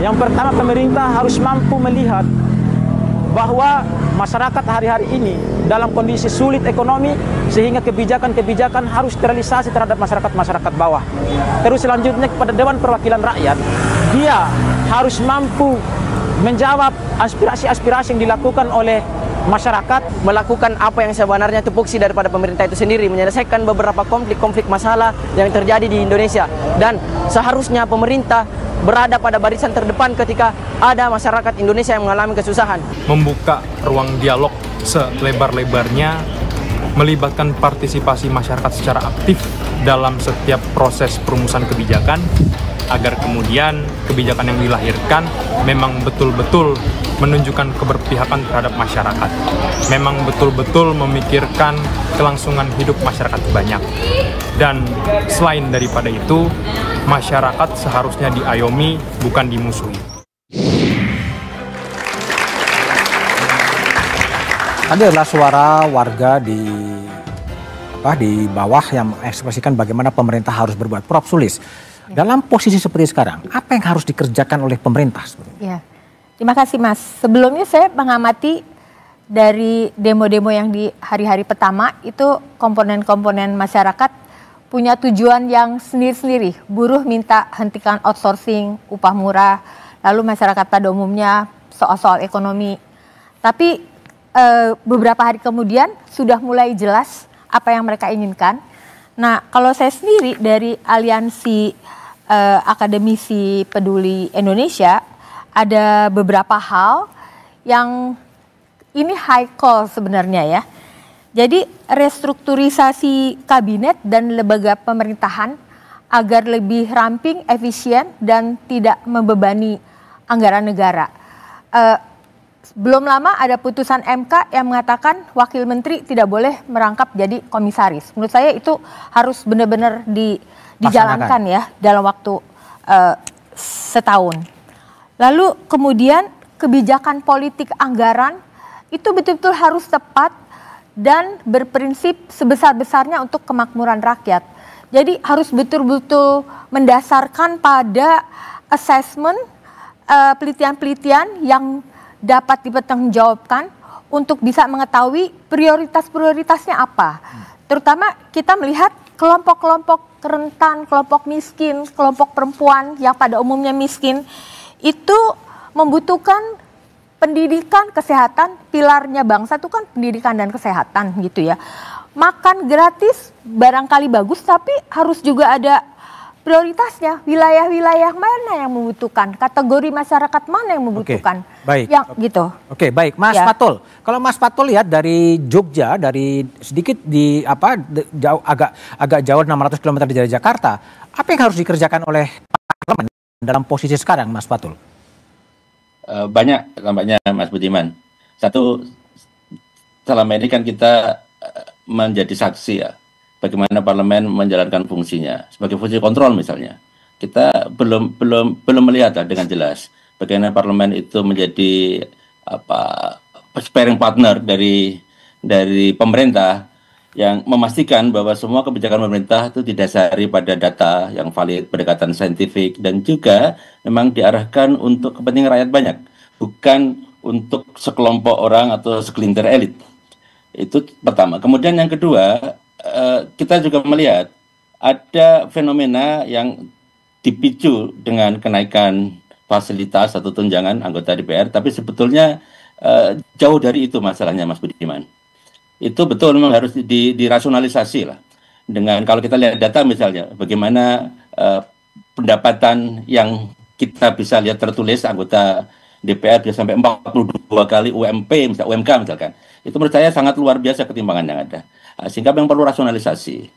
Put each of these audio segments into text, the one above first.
Yang pertama, pemerintah harus mampu melihat bahwa masyarakat hari-hari ini dalam kondisi sulit ekonomi, sehingga kebijakan-kebijakan harus terrealisasi terhadap masyarakat bawah. Terus selanjutnya kepada Dewan Perwakilan Rakyat, dia harus mampu menjawab aspirasi-aspirasi yang dilakukan oleh masyarakat, melakukan apa yang sebenarnya tupoksi daripada pemerintah itu sendiri, menyelesaikan beberapa konflik-konflik masalah yang terjadi di Indonesia. Dan seharusnya pemerintah berada pada barisan terdepan ketika ada masyarakat Indonesia yang mengalami kesusahan. Membuka ruang dialog selebar-lebarnya, melibatkan partisipasi masyarakat secara aktif dalam setiap proses perumusan kebijakan, agar kemudian kebijakan yang dilahirkan memang betul-betul menunjukkan keberpihakan terhadap masyarakat. Memang betul-betul memikirkan kelangsungan hidup masyarakat banyak. Dan selain daripada itu, masyarakat seharusnya diayomi, bukan dimusuhi. Tadi adalah suara warga di bawah yang mengekspresikan bagaimana pemerintah harus berbuat. Prof. Sulis, dalam posisi seperti sekarang, apa yang harus dikerjakan oleh pemerintah? Ya, terima kasih Mas. Sebelumnya saya mengamati dari demo-demo yang di hari-hari pertama, itu komponen-komponen masyarakat punya tujuan yang sendiri-sendiri. Buruh minta hentikan outsourcing, upah murah, lalu masyarakat pada umumnya soal-soal ekonomi. Tapi beberapa hari kemudian sudah mulai jelas apa yang mereka inginkan. Nah, kalau saya sendiri dari Aliansi Akademisi Peduli Indonesia, ada beberapa hal yang ini high call sebenarnya ya. Jadi restrukturisasi kabinet dan lembaga pemerintahan agar lebih ramping, efisien, dan tidak membebani anggaran negara. Belum lama ada putusan MK yang mengatakan wakil menteri tidak boleh merangkap jadi komisaris. Menurut saya itu harus benar-benar dijalankan ya dalam waktu setahun. Lalu kemudian kebijakan politik anggaran itu betul-betul harus tepat dan berprinsip sebesar-besarnya untuk kemakmuran rakyat. Jadi harus betul-betul mendasarkan pada assessment, pelitian-pelitian yang dapat dipertanggungjawabkan untuk bisa mengetahui prioritas-prioritasnya apa. Terutama kita melihat kelompok-kelompok rentan, kelompok miskin, kelompok perempuan yang pada umumnya miskin, itu membutuhkan pendidikan, kesehatan. Pilarnya bangsa itu kan pendidikan dan kesehatan gitu ya. Makan gratis barangkali bagus, tapi harus juga ada prioritasnya. Wilayah-wilayah mana yang membutuhkan, kategori masyarakat mana yang membutuhkan. Baik. Yang gitu. Oke, baik. Mas Fatul, kalau Mas Fatul lihat dari Jogja, dari sedikit agak jauh 600 km dari Jakarta, apa yang harus dikerjakan oleh parlemen dalam posisi sekarang, Mas Fatul? Banyak tampaknya Mas Budiman. Satu, selama ini kan kita menjadi saksi ya, bagaimana parlemen menjalankan fungsinya sebagai fungsi kontrol misalnya. Kita belum melihat dengan jelas bagaimana parlemen itu menjadi sparring partner dari pemerintah yang memastikan bahwa semua kebijakan pemerintah itu didasari pada data yang valid, pendekatan saintifik, dan juga memang diarahkan untuk kepentingan rakyat banyak, bukan untuk sekelompok orang atau segelintir elit. Itu pertama. Kemudian yang kedua, kita juga melihat ada fenomena yang dipicu dengan kenaikan fasilitas atau tunjangan anggota DPR, tapi sebetulnya jauh dari itu masalahnya, Mas Budiman. Itu betul memang harus dirasionalisasi lah. Dengan kalau kita lihat data misalnya, bagaimana pendapatan yang kita bisa lihat tertulis anggota DPR bisa sampai 42 kali UMK misalkan. Itu menurut saya sangat luar biasa ketimpangan yang ada. Sehingga memang perlu rasionalisasi.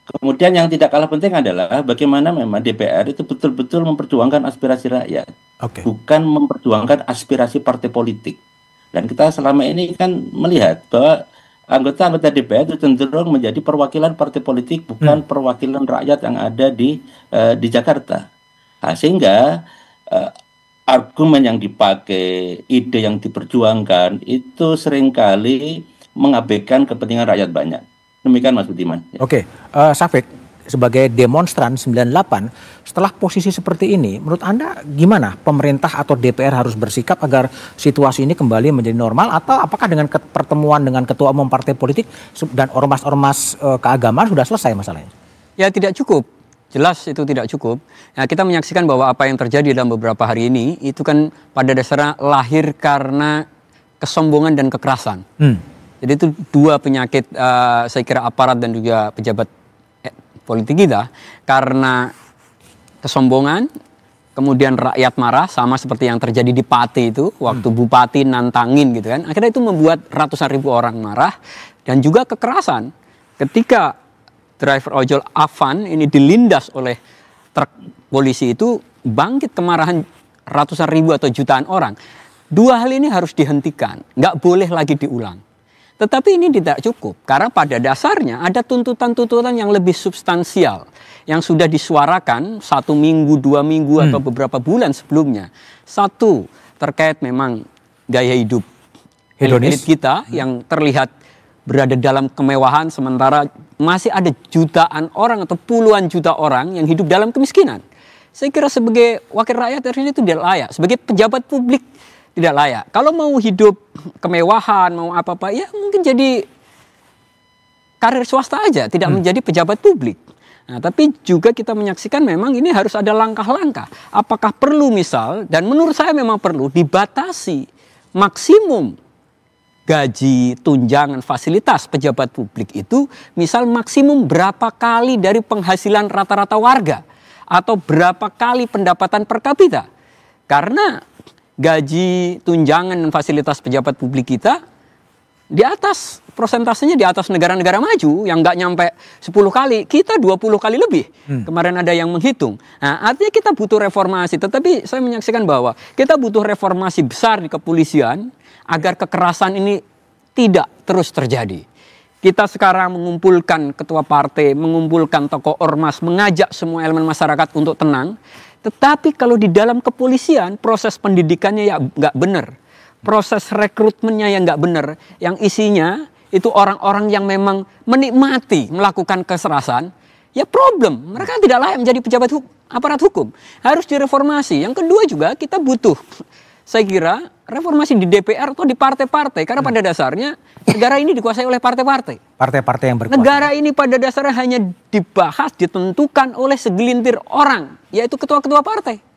Kemudian yang tidak kalah penting adalah bagaimana memang DPR itu betul-betul memperjuangkan aspirasi rakyat. Bukan memperjuangkan aspirasi partai politik. Dan kita selama ini kan melihat bahwa anggota DPR itu cenderung menjadi perwakilan partai politik, bukan perwakilan rakyat yang ada di Jakarta. Sehingga argumen yang dipakai, ide yang diperjuangkan itu seringkali mengabaikan kepentingan rakyat banyak. Demikian Mas Budiman. Oke, Syafiq, sebagai demonstran 98, setelah posisi seperti ini, menurut Anda gimana pemerintah atau DPR harus bersikap agar situasi ini kembali menjadi normal, atau apakah dengan pertemuan dengan ketua umum partai politik dan ormas-ormas keagamaan sudah selesai masalahnya? Ya tidak cukup, jelas itu tidak cukup. Nah, kita menyaksikan bahwa apa yang terjadi dalam beberapa hari ini itu kan pada dasarnya lahir karena kesombongan dan kekerasan. Jadi itu dua penyakit saya kira aparat dan juga pejabat politik kita, karena kesombongan, kemudian rakyat marah, sama seperti yang terjadi di Pati itu, waktu bupati nantangin gitu kan, akhirnya itu membuat ratusan ribu orang marah, dan juga kekerasan. Ketika driver ojol Avan ini dilindas oleh truk polisi, itu bangkit kemarahan ratusan ribu atau jutaan orang. Dua hal ini harus dihentikan, nggak boleh lagi diulang. Tetapi ini tidak cukup, karena pada dasarnya ada tuntutan-tuntutan yang lebih substansial yang sudah disuarakan 1 minggu, 2 minggu atau beberapa bulan sebelumnya. Satu, terkait memang gaya hidup elit kita yang terlihat berada dalam kemewahan, sementara masih ada jutaan orang atau puluhan juta orang yang hidup dalam kemiskinan. Saya kira sebagai wakil rakyat ini itu tidak layak, sebagai pejabat publik tidak layak. Kalau mau hidup kemewahan, mau apa-apa, ya mungkin jadi karir swasta aja, tidak menjadi pejabat publik. Nah, tapi juga kita menyaksikan memang ini harus ada langkah-langkah. Apakah perlu misal, dan menurut saya memang perlu dibatasi maksimum gaji, tunjangan, fasilitas pejabat publik itu, misal maksimum berapa kali dari penghasilan rata-rata warga, atau berapa kali pendapatan per kapita. Karena gaji, tunjangan, dan fasilitas pejabat publik kita di atas, prosentasenya di atas negara-negara maju yang nggak nyampe 10 kali, kita 20 kali lebih. Kemarin ada yang menghitung. Nah, artinya kita butuh reformasi, tetapi saya menyaksikan bahwa kita butuh reformasi besar di kepolisian agar kekerasan ini tidak terus terjadi. Kita sekarang mengumpulkan ketua partai, mengumpulkan tokoh ormas, mengajak semua elemen masyarakat untuk tenang. Tetapi kalau di dalam kepolisian, proses pendidikannya ya nggak benar. Proses rekrutmennya yang nggak benar. Yang isinya itu orang-orang yang memang menikmati melakukan kekerasan. Ya problem, mereka tidak layak menjadi pejabat aparat hukum. Harus direformasi. Yang kedua juga kita butuh, saya kira, reformasi di DPR atau di partai-partai. Karena pada dasarnya negara ini dikuasai oleh partai-partai. Partai-partai yang berkuasa. Negara ini pada dasarnya hanya dibahas, ditentukan oleh segelintir orang, yaitu ketua-ketua partai.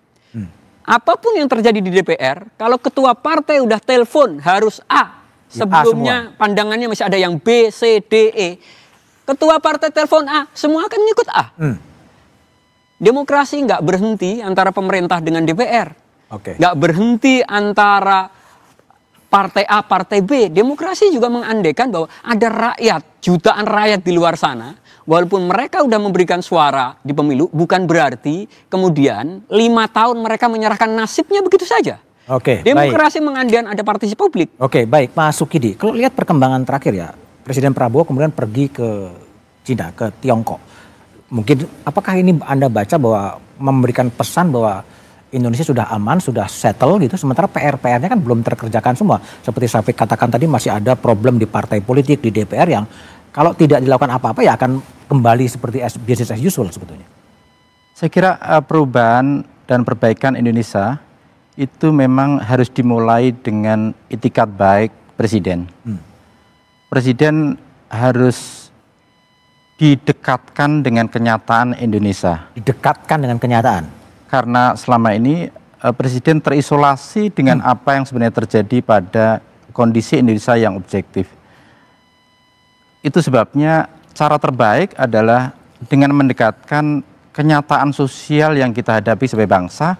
Apapun yang terjadi di DPR, kalau ketua partai udah telepon harus A. Sebelumnya pandangannya masih ada yang B, C, D, E. Ketua partai telepon A, semua akan ngikut A. Demokrasi nggak berhenti antara pemerintah dengan DPR. Nggak berhenti antara partai A, partai B. Demokrasi juga mengandaikan bahwa ada rakyat, jutaan rakyat di luar sana. Walaupun mereka udah memberikan suara di pemilu, bukan berarti kemudian 5 tahun mereka menyerahkan nasibnya begitu saja. Demokrasi mengandaikan ada partisipasi publik. Baik, Mas Sukidi. Kalau lihat perkembangan terakhir ya, Presiden Prabowo kemudian pergi ke Cina, ke Tiongkok. Mungkin apakah ini Anda baca bahwa memberikan pesan bahwa Indonesia sudah aman, sudah settle gitu, sementara PR-nya kan belum terkerjakan semua. Seperti saya katakan tadi, masih ada problem di partai politik, di DPR yang kalau tidak dilakukan apa-apa ya akan kembali seperti business as usual sebetulnya. Saya kira perubahan dan perbaikan Indonesia itu memang harus dimulai dengan itikat baik Presiden. Presiden harus didekatkan dengan kenyataan Indonesia. Didekatkan dengan kenyataan? Karena selama ini Presiden terisolasi dengan apa yang sebenarnya terjadi pada kondisi Indonesia yang objektif. Itu sebabnya cara terbaik adalah dengan mendekatkan kenyataan sosial yang kita hadapi sebagai bangsa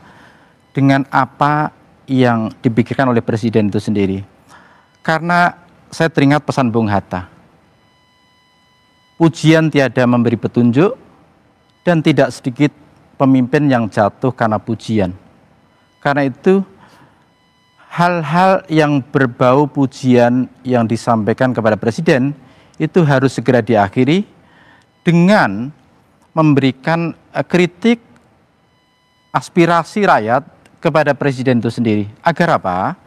dengan apa yang dipikirkan oleh Presiden itu sendiri. Karena saya teringat pesan Bung Hatta, pujian tiada memberi petunjuk dan tidak sedikit pemimpin yang jatuh karena pujian. Karena itu hal-hal yang berbau pujian yang disampaikan kepada Presiden itu harus segera diakhiri dengan memberikan kritik aspirasi rakyat kepada Presiden itu sendiri. Agar apa?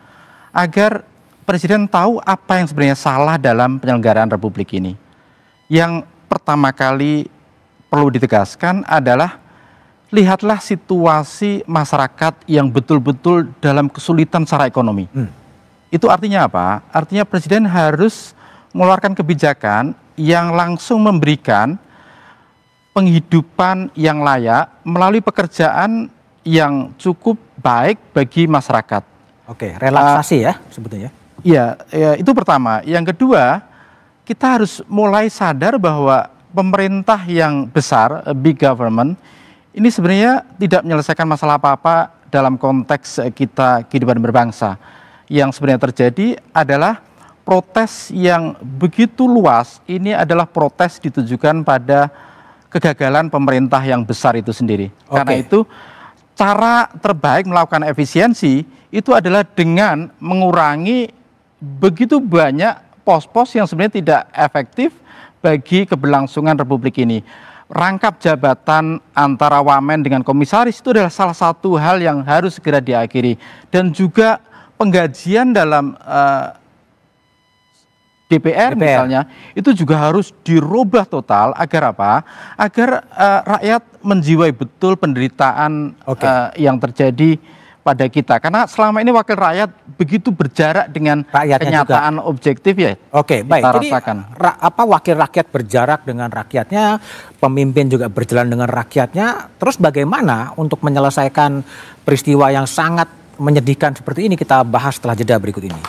Agar Presiden tahu apa yang sebenarnya salah dalam penyelenggaraan Republik ini. Yang pertama kali perlu ditegaskan adalah lihatlah situasi masyarakat yang betul-betul dalam kesulitan secara ekonomi. Itu artinya apa? Artinya Presiden harus mengeluarkan kebijakan yang langsung memberikan penghidupan yang layak melalui pekerjaan yang cukup baik bagi masyarakat. Oke, relaksasi ya sebetulnya. Iya, itu pertama. Yang kedua, kita harus mulai sadar bahwa pemerintah yang besar, big government, ini sebenarnya tidak menyelesaikan masalah apa-apa dalam konteks kita kehidupan berbangsa. Yang sebenarnya terjadi adalah protes yang begitu luas. Ini adalah protes ditujukan pada kegagalan pemerintah yang besar itu sendiri. Karena itu cara terbaik melakukan efisiensi itu adalah dengan mengurangi begitu banyak pos-pos yang sebenarnya tidak efektif bagi keberlangsungan Republik ini. Rangkap jabatan antara wamen dengan komisaris itu adalah salah satu hal yang harus segera diakhiri. Dan juga penggajian dalam DPR misalnya, itu juga harus dirubah total agar apa? Agar rakyat menjiwai betul penderitaan yang terjadi pada kita. Karena selama ini wakil rakyat begitu berjarak dengan rakyatnya kenyataan juga objektif ya. Oke, baik. Jadi apa wakil rakyat berjarak dengan rakyatnya, pemimpin juga berjalan dengan rakyatnya, terus bagaimana untuk menyelesaikan peristiwa yang sangat menyedihkan seperti ini, kita bahas setelah jeda berikut ini.